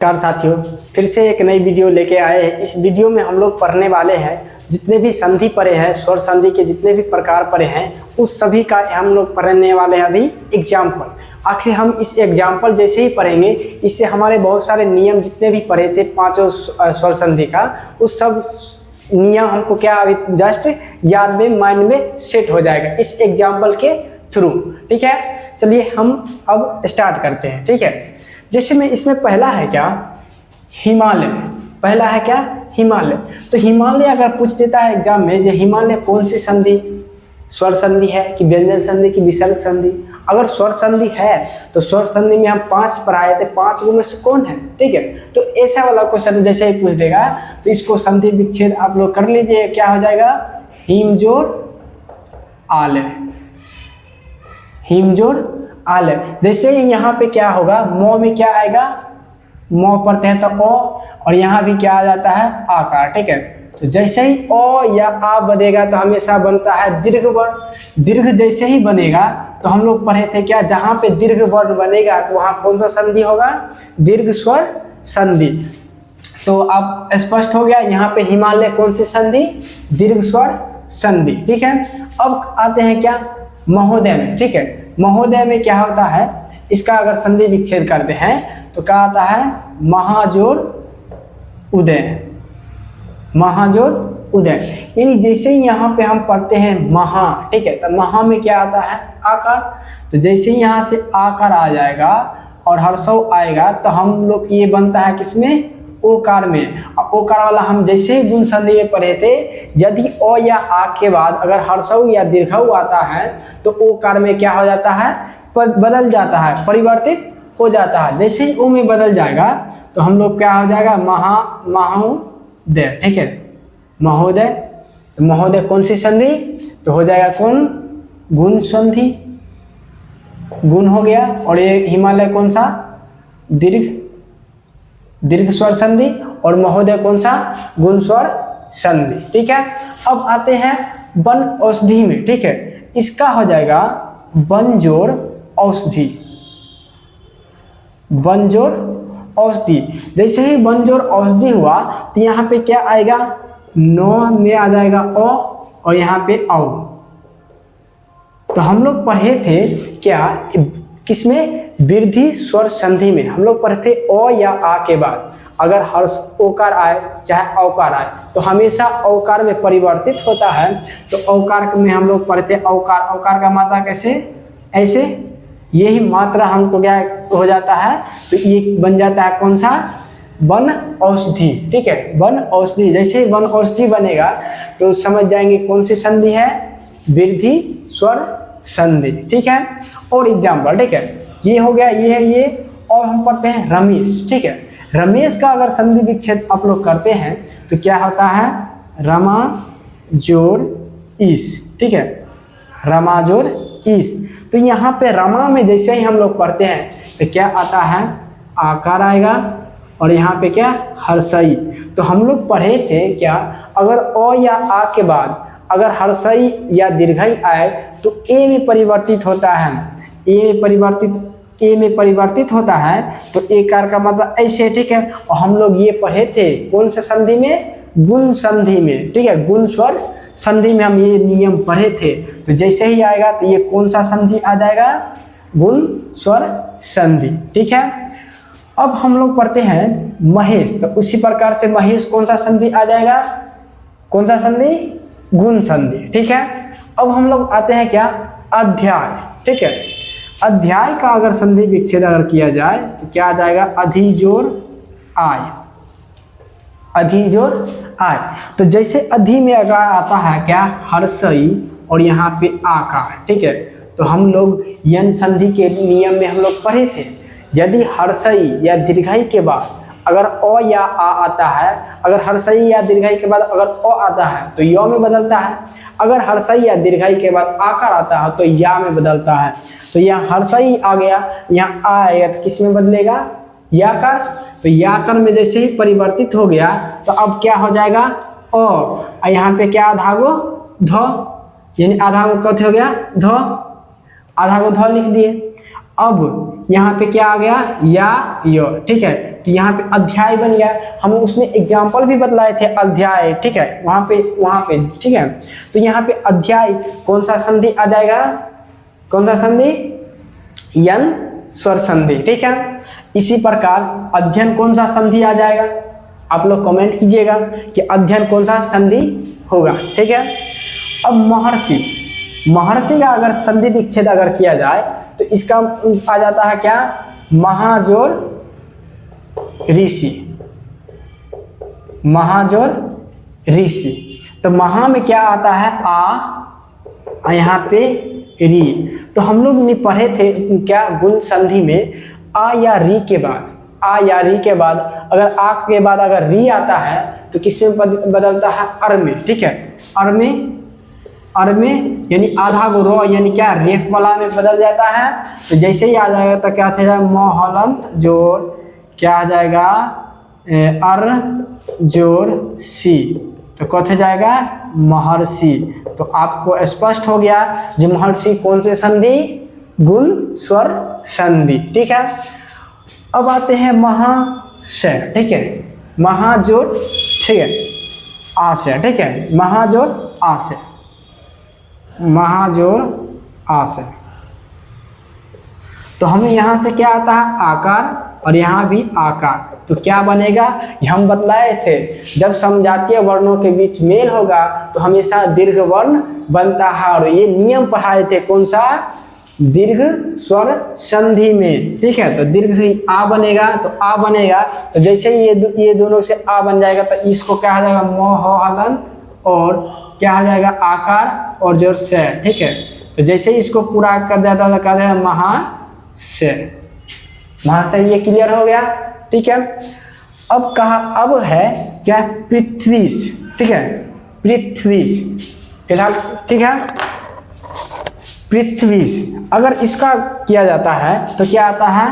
नमस्कार साथियों, फिर से एक नई वीडियो लेके आए हैं। इस वीडियो में हम लोग पढ़ने वाले हैं जितने भी संधि पढ़े हैं, स्वर संधि के जितने भी प्रकार पढ़े हैं, उस सभी का हम लोग पढ़ने वाले हैं अभी एग्जाम्पल। आखिर हम इस एग्जाम्पल जैसे ही पढ़ेंगे, इससे हमारे बहुत सारे नियम जितने भी पढ़े थे पांचों स्वर संधि का, उस सब नियम हमको क्या अभी जस्ट याद में, माइंड में सेट हो जाएगा इस एग्जाम्पल के थ्रू। ठीक है, चलिए हम अब स्टार्ट करते हैं। ठीक है, जैसे में इसमें पहला है क्या, हिमालय। पहला है क्या, हिमालय। तो हिमालय अगर पूछ देता है एग्जाम में, ये हिमालय कौन सी संधि, स्वर संधि है कि व्यंजन संधि कि विसर्ग संधि। अगर स्वर संधि है तो स्वर संधि में हम 5 पढ़ाए थे, 5 में से कौन है। ठीक है, तो ऐसा वाला क्वेश्चन जैसे ही पूछ देगा तो इसको संधि विच्छेद आप लोग कर लीजिए। क्या हो जाएगा, हिम जोड़ आलय, हिम जोड़ आलय। जैसे ही यहाँ पे क्या होगा, मौ में क्या आएगा, मौ पढ़ते हैं तो ओ, और यहाँ भी क्या आ जाता है, आकार। ठीक है, तो जैसे ही ओ या आ बनेगा तो हमेशा बनता है दीर्घ वर्ण। दीर्घ जैसे ही बनेगा तो हम लोग पढ़े थे क्या, जहाँ पे दीर्घ वर्ण बनेगा तो वहाँ कौन सा संधि होगा, दीर्घ स्वर संधि। तो अब स्पष्ट हो गया, यहाँ पे हिमालय कौन सी संधि, दीर्घ स्वर संधि। ठीक है, अब आते हैं क्या, महोदय में। ठीक है, महोदय में क्या होता है, इसका अगर संधि विच्छेद करते हैं तो क्या आता है, महाजोड़ उदय, महाजोड़ उदय। यानी जैसे ही यहाँ पे हम पढ़ते हैं महा, ठीक है, तो महा में क्या आता है, आकार। तो जैसे ही यहाँ से आकार आ जाएगा और हर्षव आएगा तो हम लोग ये बनता है किसमें, ओकार में। ओकार वाला हम जैसे ही गुण संधि में पढ़े थे, यदि ओ या आ के बाद अगर हर्षव या दीर्घव आता है तो ओकार में क्या हो जाता है, बदल जाता है, परिवर्तित हो जाता है। जैसे ही ओ में बदल जाएगा तो हम लोग क्या हो जाएगा, महोदय। ठीक है, महोदय। तो महोदय कौन सी संधि, तो हो जाएगा कौन, गुण संधि, गुण हो गया। और ये हिमालय कौन सा, दीर्घ स्वर संधि, और महोदय कौन सा, गुण स्वर संधि। ठीक है, अब आते हैं वन औषधि में। ठीक है, इसका हो जाएगा वन जोड़ औषधि, वन जोड़ औषधि। जैसे ही वन जोड़ औषधि हुआ तो यहाँ पे क्या आएगा, नौ में आ जाएगा ओ, और यहाँ पे औ। तो हम लोग पढ़े थे क्या, किसमें, वृद्धि स्वर संधि में हम लोग पढ़े थे ओ या आ के बाद अगर हर्ष ओकार आए चाहे औकार आए तो हमेशा औकार में परिवर्तित होता है। तो औकार में हम लोग पढ़े थे औकार, औकार का मात्रा कैसे, ऐसे, यही मात्रा हमको क्या हो जाता है, तो ये बन जाता है कौन सा, वन औषधि। ठीक है, वन औषधि। जैसे ही वन औषधि बनेगा तो समझ जाएंगे कौन सी संधि है, वृद्धि स्वर संधि। ठीक है, और एग्जाम्पल। ठीक है, ये हो गया, ये है ये। और हम पढ़ते हैं रमेश। ठीक है, रमेश का अगर संधि विच्छेद आप लोग करते हैं तो क्या होता है, रमा जोड़ ईश। ठीक है, रमा जोड़ ईश। तो यहाँ पे रमा में जैसे ही हम लोग पढ़ते हैं तो क्या आता है, आकार आएगा, और यहाँ पे क्या, हर्षई। तो हम लोग पढ़े थे क्या, अगर ओ या आ के बाद अगर हर्षई या दीर्घई आए तो ए में परिवर्तित होता है, ए में परिवर्तित होता है। तो एकार का मतलब ऐसे। ठीक है, और हम लोग ये पढ़े थे कौन से संधि में, गुण संधि में। ठीक है, गुण स्वर संधि में हम ये नियम पढ़े थे। तो जैसे ही आएगा तो ये कौन सा संधि आ जाएगा, गुण स्वर संधि। ठीक है, अब हम लोग पढ़ते हैं महेश। तो उसी प्रकार से महेश कौन सा संधि आ जाएगा, कौन सा संधि, गुण संधि। ठीक है, अब हम लोग आते हैं क्या, अध्याय। ठीक है, अध्याय का अगर संधि विच्छेद अगर किया जाए तो क्या आ जाएगा, अधि जोड़ आय, अधि जोड़ आय। तो जैसे अधि में अगर आता है क्या, हर्षई और यहाँ पे आकार। ठीक है, तो हम लोग यन संधि के नियम में हम लोग पढ़े थे, यदि हर्षई या दीर्घई के बाद अगर ओ या आ आता है, अगर हर्षई या दीर्घई के बाद अगर ओ आता है तो य में बदलता है, अगर हर्षई या दीर्घई के बाद आकार आता है तो या में बदलता है। तो यहाँ हर्षई आ गया, यहाँ आ आएगा तो किस में बदलेगा, याकार। तो याकार में जैसे ही परिवर्तित हो गया तो अब क्या हो जाएगा, ओ, यहाँ पे क्या आधा गो ध, यानी आधा गो कथी हो गया, ध, आधा गो ध लिख दिए। अब यहाँ पे क्या आ गया, या यो, ठीक है। तो यहाँ पे अध्याय बन गया। हम उसमें एग्जाम्पल भी बतलाए थे अध्याय, ठीक है, वहां पे ठीक है। तो यहाँ पे अध्याय कौन सा संधि आ जाएगा, कौन सा संधि, यन स्वर संधि, ठीक है। इसी प्रकार अध्ययन कौन सा संधि आ जाएगा, आप लोग कमेंट कीजिएगा कि अध्ययन कौन सा संधि होगा, ठीक है। अब महर्षि, महर्षि का अगर संधि विच्छेद अगर किया जाए तो इसका आ जाता है क्या, महाजोर ऋषि, महाजोर ऋषि। तो महा में क्या आता है, आ, यहाँ पे री। तो हम लोग ने पढ़े थे क्या, गुण संधि में आ या री के बाद, आ या री के बाद अगर आ के बाद अगर री आता है तो किस में बदलता है, अर में, ठीक है। अर में, अर में यानी आधा गो रो यानी क्या, रेफ वाला में बदल जाता है। तो जैसे ही आ जाएगा तो क्या हो जाएगा, मोहलंत जोड़ क्या आ जाएगा, अर जोड़ सी, तो कौन हो जाएगा, महर्षि। तो आपको स्पष्ट हो गया जो महर्षि कौन से संधि, गुण स्वर संधि, ठीक है। अब आते हैं महाशय, ठीक है, महाजोड़, ठीक है, आशय, ठीक है, महाजोड़ आशय, महाजोड़ आशय। तो हमें यहाँ से क्या आता है, आकार, और यहाँ भी आकार। तो क्या बनेगा, हम बतलाए थे जब समजातीय वर्णों के बीच मेल होगा तो हमेशा दीर्घ वर्ण बनता है, और ये नियम पढ़ाए थे कौन सा, दीर्घ स्वर संधि में, ठीक है। तो दीर्घ से ही आ बनेगा, तो आ बनेगा, तो जैसे ही ये दोनों से आ बन जाएगा तो इसको क्या हो जाएगा, मोहलंत, और क्या हो जाएगा, आकार और जोर से, ठीक है। तो जैसे ही इसको पूरा कर जाता है तो क्या जाएगा, महाशय, महाशय। ये क्लियर हो गया, ठीक है। अब कहा, अब है क्या, पृथ्वीश, ठीक है, पृथ्वीश फिलहाल, ठीक है, पृथ्वीश। अगर इसका किया जाता है तो क्या आता है,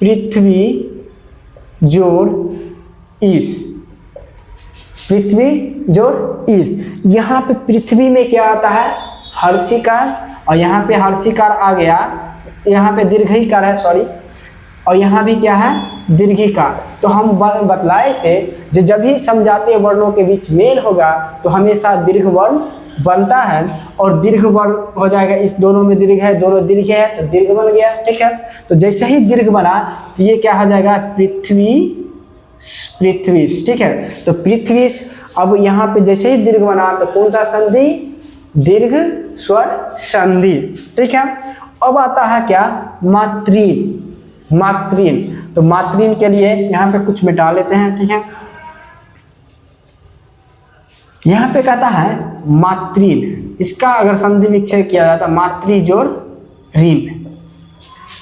पृथ्वी जोड़ ईश, पृथ्वी जोड़ ईश। यहाँ पे पृथ्वी में क्या आता है, हर्षिकार, और यहाँ पे हर्षिकार आ गया, यहाँ पे दीर्घिकार है, सॉरी, और यहाँ भी क्या है, दीर्घिकार। तो हम बतलाए थे जो जब भी समजातीय वर्णों के बीच मेल होगा तो हमेशा दीर्घ वर्ण बनता है, और दीर्घ वर्ण हो जाएगा, इस दोनों में दीर्घ है, दोनों दीर्घ है तो दीर्घ बन गया, ठीक है। तो जैसे ही दीर्घ बना तो ये क्या हो जाएगा, पृथ्वी, पृथ्वीश, ठीक है। तो पृथ्वीश, अब यहाँ पे जैसे ही दीर्घ बना तो कौन सा संधि, दीर्घ स्वर संधि, ठीक है। अब आता है क्या, मातृन, मातृन। तो मातृन के लिए यहाँ पे कुछ मिटा लेते हैं, ठीक है। यहाँ पे कहता है मातृन, इसका अगर संधि विच्छेद किया जाता है, मातृजोड़ ऋण,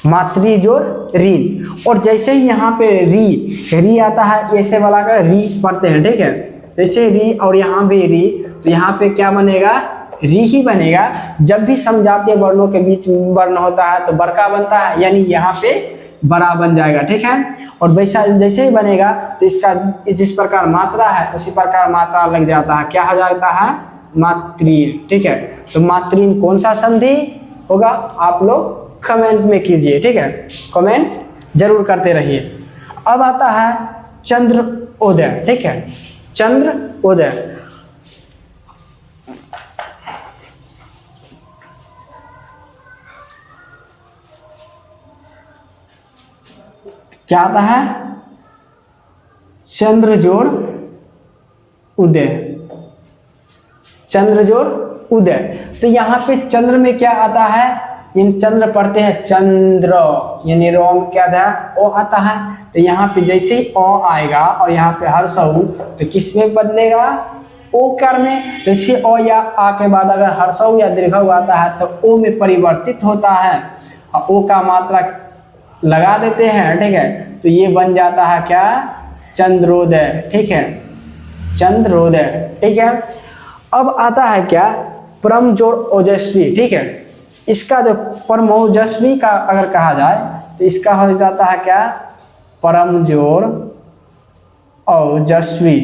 मातृजोड़ ऋण। और जैसे ही यहाँ पे री आता है, ऐसे वाला का री पढ़ते हैं, ठीक है। जैसे री और यहाँ भी री, तो यहाँ पे क्या बनेगा, री ही बनेगा। जब भी समजातीय वर्णों के बीच वर्ण होता है तो बड़का बनता है, यानी यहाँ पे बड़ा बन जाएगा, ठीक है। और वैसा जैसे ही बनेगा तो इसका जिस प्रकार मात्रा है उसी प्रकार मात्रा लग जाता है, क्या हो जाता है, मातृन, ठीक है। तो मातृन कौन सा संधि होगा, आप लोग कमेंट में कीजिए, ठीक है, कमेंट जरूर करते रहिए। अब आता है चंद्रोदय, ठीक है, चंद्रोदय। क्या आता है, चंद्र जोड़ उदय, चंद्र जोड़ उदय। तो यहाँ पे चंद्र में क्या आता है, इन चंद्र पढ़ते हैं चंद्र, यानी रोम क्या था, ओ आता है। तो यहाँ पे जैसे ही ओ आएगा और यहाँ पे हर्षऊ, तो किस में बदलेगा, ओकार में। जैसे ओ या आ के बाद अगर हर्षऊ या दीर्घऊ आता है तो ओ में परिवर्तित होता है, और ओ का मात्रा लगा देते हैं, ठीक है। तो ये बन जाता है क्या, चंद्रोदय, ठीक है, चंद्रोदय, ठीक है। अब आता है क्या, परम जोड़ ओजस्वी, ठीक है। इसका जो परम ओजस्वी का अगर कहा जाए तो इसका हो जाता है क्या, परम जोड़ ओजस्वी,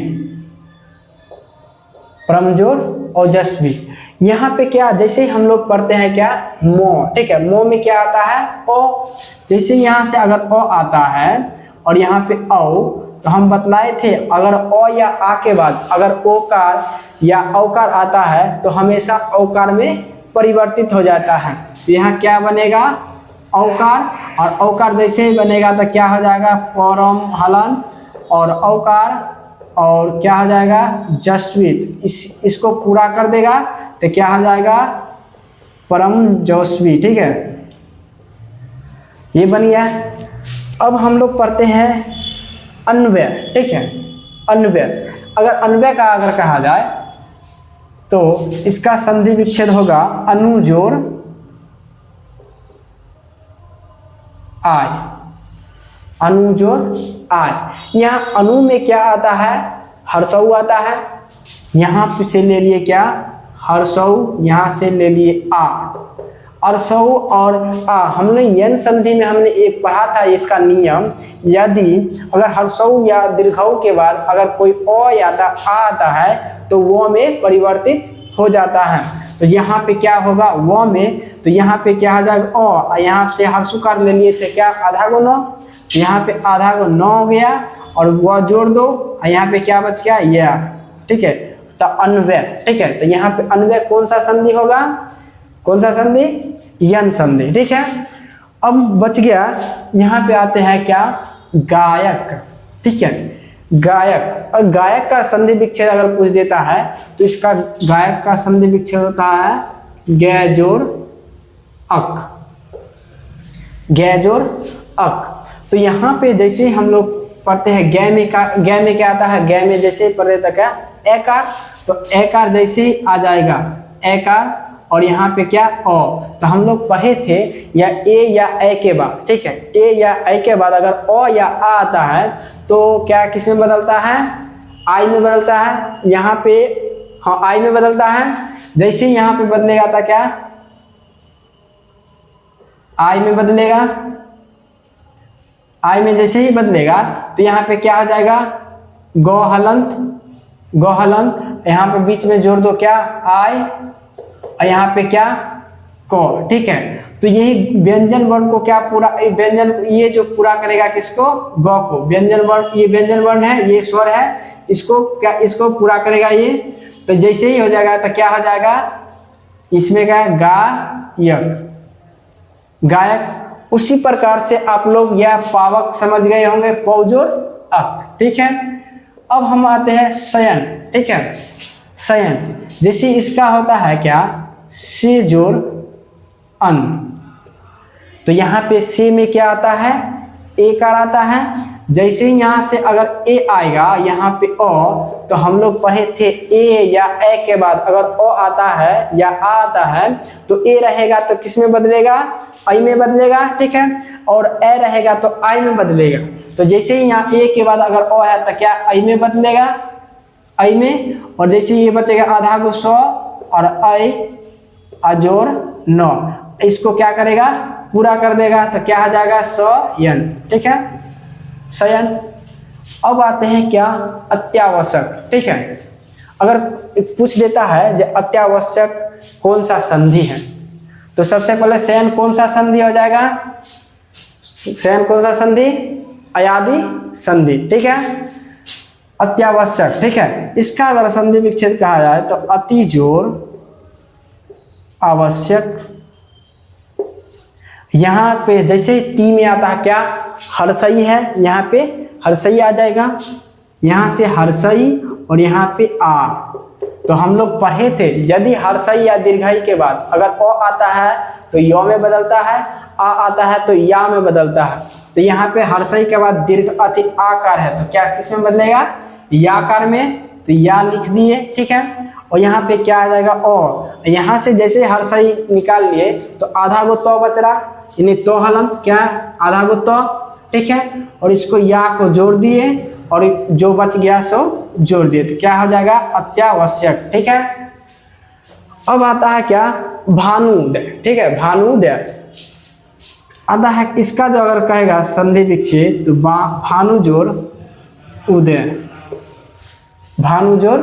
परमजोर ओजस्वी। यहाँ पे क्या, जैसे हम लोग पढ़ते हैं क्या, मो, ठीक है, मो में क्या आता है, ओ। जैसे यहाँ से अगर ओ आता है और यहाँ पे औ, तो हम बतलाए थे अगर ओ या आ के बाद अगर ओकार या औकार आता है तो हमेशा औकार में परिवर्तित हो जाता है। तो यहाँ क्या बनेगा, औकार, और औकार जैसे ही बनेगा तो क्या हो जाएगा, परम हलंत और औकार, और क्या हो जाएगा, जस्वित। इसको पूरा कर देगा तो क्या हो जाएगा, परम जोस्वी। ठीक है, ये बन गया। अब हम लोग पढ़ते हैं अन्वय। ठीक है, अन्वय, अगर अन्वय का अगर कहा जाए तो इसका संधि विच्छेद होगा अनु जोड़ आय, अनु जोड़ आय। यहाँ अनु में क्या आता है, हर्षऊ आता है, यहाँ से ले लिए क्या, हर्षऊ, यहाँ से ले लिए आ, अर्षऊ और आ। हमने यन संधि में हमने एक पढ़ा था इसका नियम, यदि अगर हर्षऊ या दीर्घऊ के बाद अगर कोई ओ या आ आता है तो वो में परिवर्तित हो जाता है। तो यहाँ पे क्या होगा, वो में, तो यहाँ पे क्या हो जाएगा, ओ, यहाँ से हर्षुकार ले लिए थे क्या, आधा गो 9, यहाँ पे आधा गो 9 हो गया और वह जोड़ दो, यहाँ पे क्या बच गया, या। ठीक है, तो अन्वय। ठीक है, तो यहाँ पे अन्वय कौन सा संधि होगा, कौन सा संधि, यन संधि। ठीक है, अब बच गया, यहाँ पे आते हैं क्या, गायक। ठीक है, गायक, और गायक का संधि विच्छेद अगर पूछ देता है तो इसका गायक का संधि विच्छेद होता है गे जोड़ अक, गे जोड़ अक। तो यहाँ पे जैसे ही हम लोग पढ़ते हैं गे में क्या आता है, गे में जैसे ही पढ़ देता क्या, एकार, तो एकार जैसे ही आ जाएगा एकार, और यहाँ पे क्या, ओ। तो हम लोग पढ़े थे या ए या ए के बाद, ठीक है, ए या ए के बाद अगर ओ या आ आता है तो क्या किस में बदलता है, आई में बदलता है। यहाँ पे हाँ आई में बदलता है, जैसे ही यहाँ पे बदलेगा था क्या, आई में बदलेगा, आई में जैसे ही बदलेगा तो यहाँ पे क्या हो जाएगा, गो हलंत, गो हलंत, यहाँ पे बीच में जोड़ दो क्या, आई, और यहाँ पे क्या, को। ठीक है, तो यही व्यंजन वर्ण को क्या पूरा, व्यंजन ये जो पूरा करेगा किसको, ग को। व्यंजन वर्ण, ये व्यंजन वर्ण है, ये स्वर है, इसको क्या, इसको पूरा करेगा ये। तो जैसे ही हो जाएगा तो क्या हो जाएगा, इसमें क्या, गायक, गायक। उसी प्रकार से आप लोग यह पावक समझ गए होंगे, पौजोर अक। ठीक है, अब हम आते हैं शयन। ठीक है, शयन, जैसे इसका होता है क्या, से जोड़ अन। तो यहाँ पे से में क्या आता है, एकार आता है। जैसे ही यहाँ से अगर ए आएगा यहाँ पे ओ, तो हम लोग पढ़े थे ए या ए के बाद अगर ओ आता है या आ आता है तो ए रहेगा तो किस में बदलेगा, आई में बदलेगा। ठीक है, और ए रहेगा तो आई में बदलेगा। तो जैसे ही यहाँ ए के बाद अगर ओ है तो क्या, आई में बदलेगा, आई में। और जैसे ये बचेगा आधा को 100 और आई अजोर 9, इसको क्या करेगा, पूरा कर देगा, तो क्या हो जाएगा, शयन। ठीक है, शयन। अब आते हैं क्या, अत्यावश्यक। ठीक है, अगर पूछ देता है जो अत्यावश्यक कौन सा संधि है, तो सबसे पहले शयन कौन सा संधि हो जाएगा, शयन कौन सा संधि, अयादि संधि। ठीक है, अत्यावश्यक। ठीक है, इसका अगर संधि विच्छेद कहा जाए तो अति जोड़ आवश्यक। यहाँ पे जैसे ही ती में आता है क्या, हर्षई है, यहाँ पे हर्षई आ जाएगा, यहाँ से हर्षई और यहाँ पे आ। तो हम लोग पढ़े थे यदि हर्षई या दीर्घई के बाद अगर ओ आता है तो यो में बदलता है, आ आता है तो या में बदलता है। तो यहाँ पे हर्षई के बाद दीर्घ अति आकार है तो क्या किस में बदलेगा, याकार में, तो या लिख दिए। ठीक है, और यहाँ पे क्या आ जाएगा, ओ। यहाँ से जैसे हर्षई निकाल लिए तो आधा गो तो बच रहा, यानी तो हलंत क्या, आधा गो तो। ठीक है, और इसको या को जोड़ दिए और जो बच गया सो जोड़ दिए, तो क्या हो जाएगा, अत्यावश्यक। ठीक है, अब आता है क्या, भानुदय। ठीक है, भानुदय आता है, इसका जो अगर कहेगा संधि विच्छेद तो भानु जोड़ उदय, भानु जोड़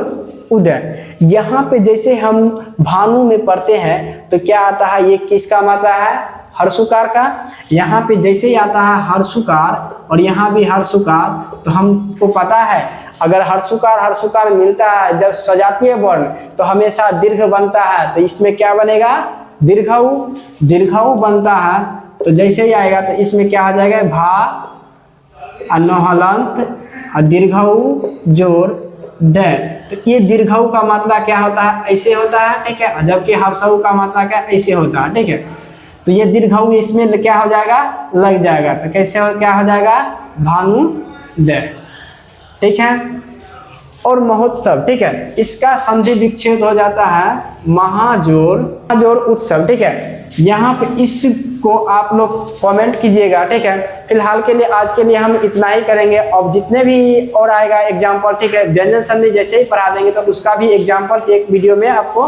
उदय। यहाँ पे जैसे हम भानु में पढ़ते हैं तो क्या आता है, ये किसका मात्रा है, हर्षुकार का। यहाँ पे जैसे ही आता है हर्षुकार और यहाँ भी हर्षुकार, तो हमको पता है अगर हर्षुकार हर्षुकार मिलता है जब सजातीय वर्ण तो हमेशा दीर्घ बनता है, तो इसमें क्या बनेगा, दीर्घऊ, दीर्घऊ बनता है। तो जैसे ही आएगा तो इसमें क्या हो जाएगा, भा नहलंत दीर्घऊ जोड़ द। तो ये दीर्घऊ का मात्रा क्या होता है, ऐसे होता है, ठीक है, जबकि हर्षऊ का मात्रा क्या ऐसे होता है, ठीक है। तो ये दीर्घऊ इसमें क्या हो जाएगा, लग जाएगा, तो कैसे क्या हो जाएगा, भानु द, ठीक है। और महोत्सव, ठीक है, इसका संधि विच्छेद हो जाता है महाजोड़, महाजोड़ उत्सव, ठीक है। यहाँ पे इसको आप लोग कमेंट कीजिएगा, ठीक है। फिलहाल के लिए आज के लिए हम इतना ही करेंगे। अब जितने भी और आएगा एग्जाम्पल, ठीक है, व्यंजन संधि जैसे ही पढ़ा देंगे तो उसका भी एग्जाम्पल एक वीडियो में आपको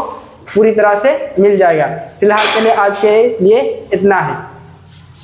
पूरी तरह से मिल जाएगा। फिलहाल के लिए आज के लिए इतना ही।